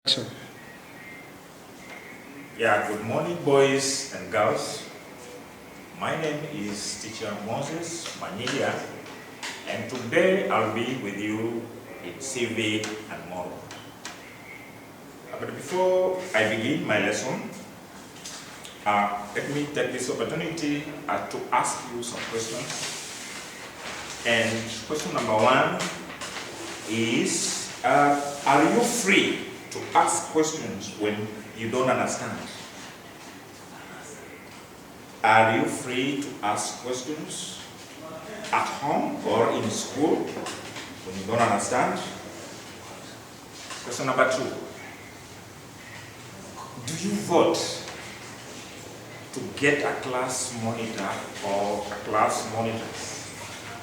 Sure. Yeah, good morning, boys and girls. My name is Teacher Moses Manilia, and today I'll be with you in Civic and Moral. But before I begin my lesson, let me take this opportunity to ask you some questions. And question number one is, are you free to ask questions when you don't understand? Are you free to ask questions at home or in school when you don't understand? Question number two. Do you vote to get a class monitor or a class monitors?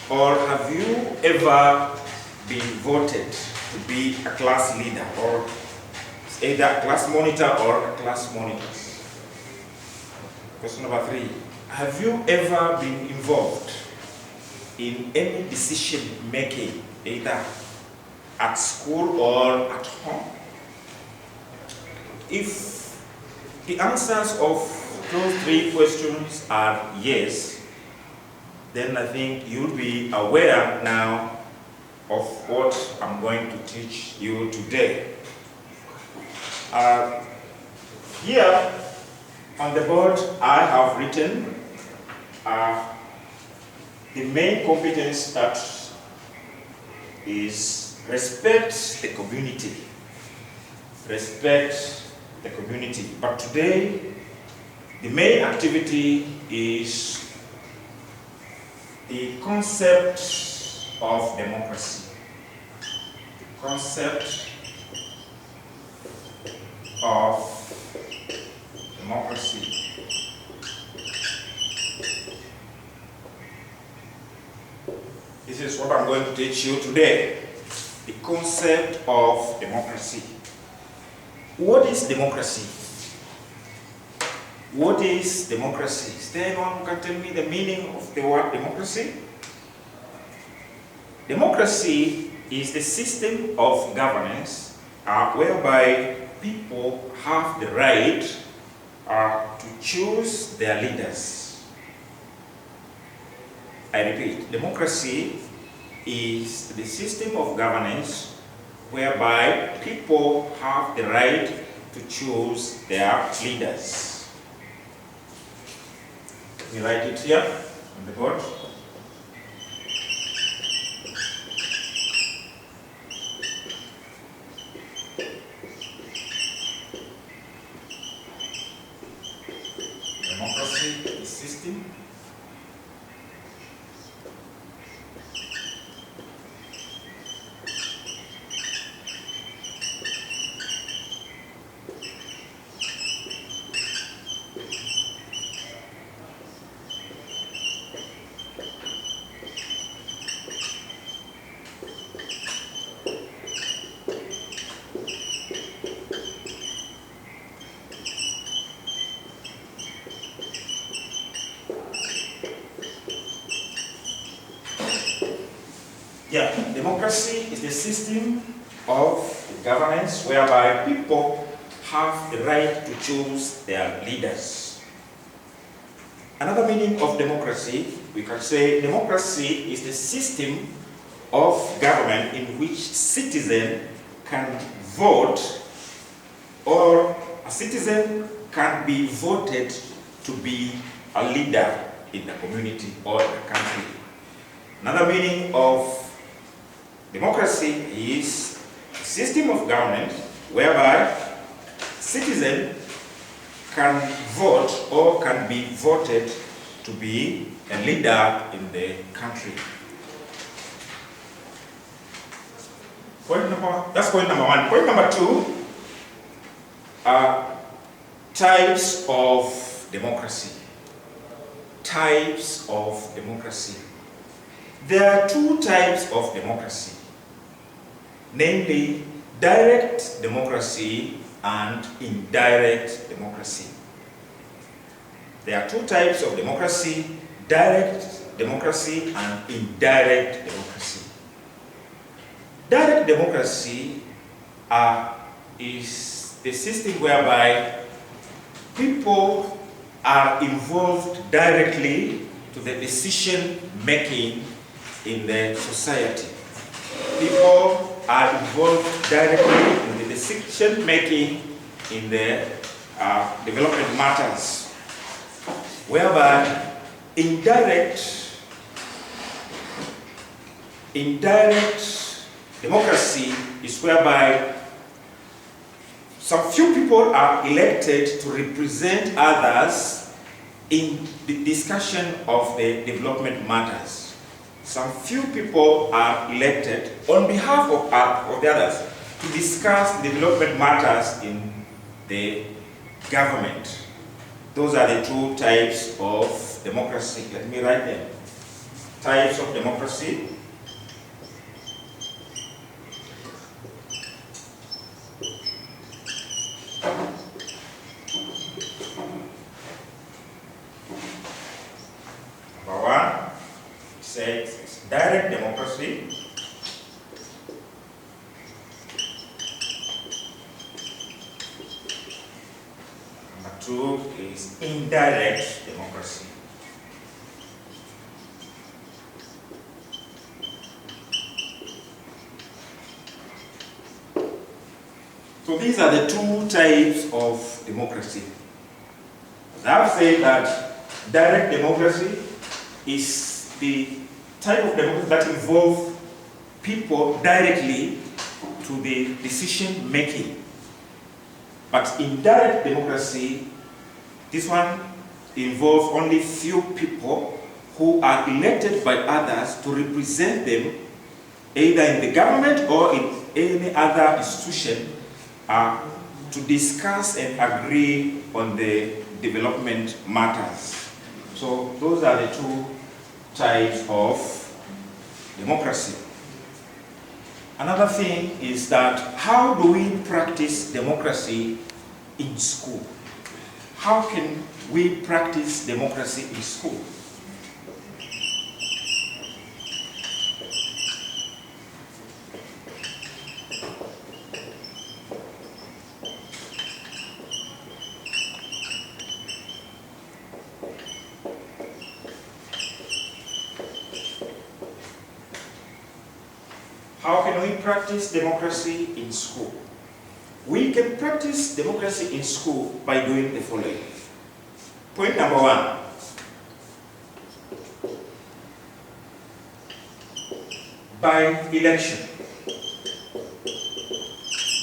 Or have you ever been voted to be a class leader, or either a class monitor or a class monitors? Question number three. Have you ever been involved in any decision making, either at school or at home? If the answers of those three questions are yes, then I think you'll be aware now of what I'm going to teach you today. Here on the board, I have written the main competence that is respect the community. Respect the community. But today, the main activity is the concept of democracy. The concept of democracy. This is what I'm going to teach you today. The concept of democracy. What is democracy? What is democracy? Is there anyone who can tell me the meaning of the word democracy? Democracy is the system of governance whereby people have the right to choose their leaders. I repeat, democracy is the system of governance whereby people have the right to choose their leaders. Let me write it here on the board. Democracy is the system democracy is the system of governance whereby people have the right to choose their leaders. Another meaning of democracy, we can say democracy is the system of government in which citizen can vote, or a citizen can be voted to be a leader in the community or in the country. Another meaning of democracy is a system of government whereby citizens can vote or can be voted to be a leader in the country. That's point number one. Point number two are types of democracy. Types of democracy. There are two types of democracy, namely direct democracy and indirect democracy. There are two types of democracy, direct democracy and indirect democracy. Direct democracy is the system whereby people are involved directly to the decision making in the society. People are involved directly in the decision making in the development matters, whereby indirect democracy is whereby some few people are elected to represent others in the discussion of the development matters. Some few people are elected on behalf of the others to discuss development matters in the government. Those are the two types of democracy. Let me write them. Types of democracy. Number one, it's direct democracy. Number two is indirect democracy. So these are the two types of democracy. I've said that direct democracy is the type of democracy that involves people directly to the decision making. But indirect democracy, this one involves only few people who are elected by others to represent them either in the government or in any other institution to discuss and agree on the development matters. So those are the two types of democracy. Another thing is that how do we practice democracy in school? How can we practice democracy in school? How can we practice democracy in school? We can practice democracy in school by doing the following. Point number one. By election.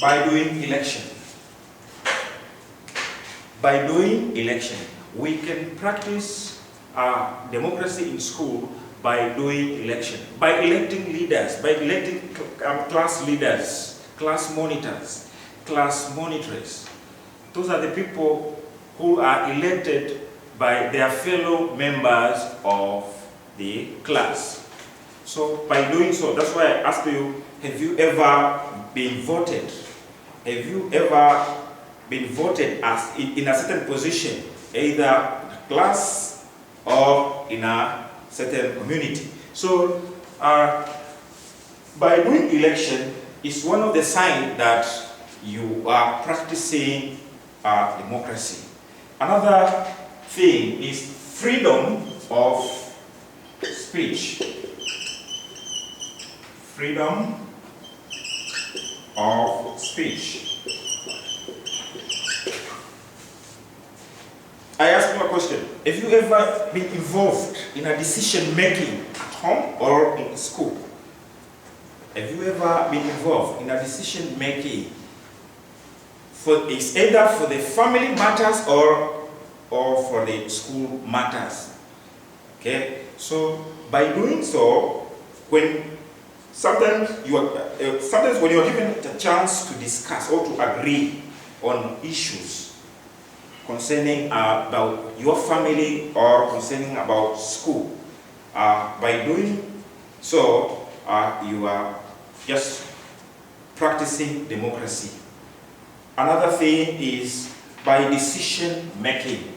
By doing election. By doing election. We can practice democracy in school by doing election, by electing leaders, by electing class leaders, class monitors, class monitors. Those are the people who are elected by their fellow members of the class. So by doing so, that's why I asked you, have you ever been voted? Have you ever been voted as in a certain position, either in a class or in a certain community? So by doing election is one of the signs that you are practicing democracy. Another thing is freedom of speech. Freedom of speech. I ask you a question. Have you ever been involved in a decision making at home or in school? Have you ever been involved in a decision making it's either for the family matters or for the school matters? Okay, so by doing so, sometimes when you are given a chance to discuss or to agree on issues concerning about your family or concerning about school, by doing so, you are just practicing democracy. Another thing is by decision making.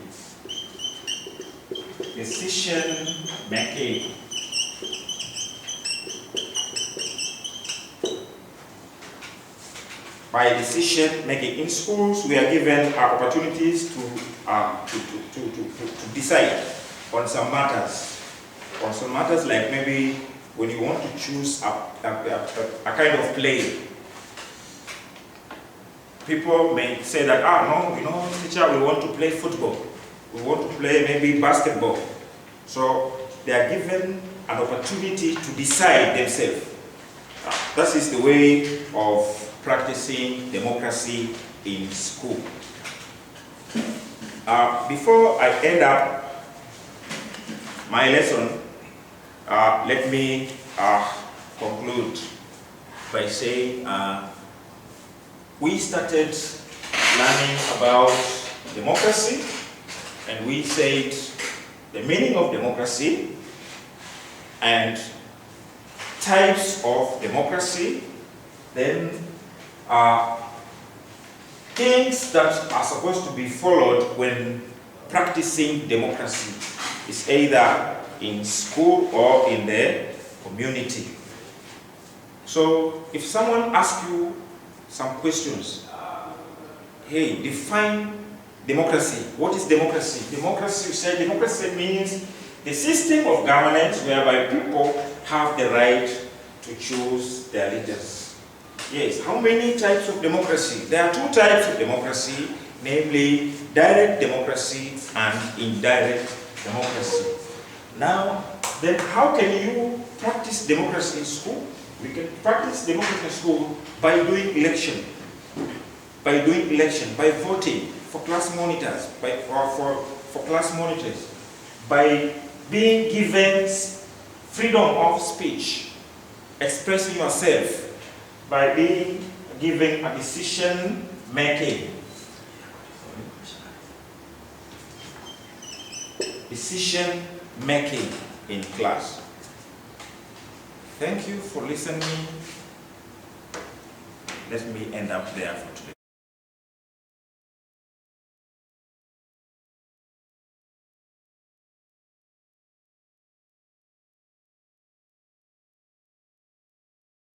Decision making. by decision making. In schools, we are given opportunities to decide on some matters. On some matters like maybe when you want to choose a kind of play. People may say that, no, teacher, we want to play football. We want to play maybe basketball. So they are given an opportunity to decide themselves. That is the way of practicing democracy in school. Before I end up my lesson, let me conclude by saying we started learning about democracy, and we said the meaning of democracy and types of democracy, then things that are supposed to be followed when practicing democracy is either in school or in the community. So if someone asks you some questions, hey, define democracy. What is democracy? Democracy, you say democracy means the system of governance whereby people have the right to choose their leaders. Yes, how many types of democracy? There are two types of democracy, namely direct democracy and indirect democracy. Now, then how can you practice democracy in school? We can practice democracy in school by doing election, by voting for class monitors, for class monitors, by being given freedom of speech, expressing yourself, by being given a decision making. Decision making in class. Thank you for listening. Let me end up there for today.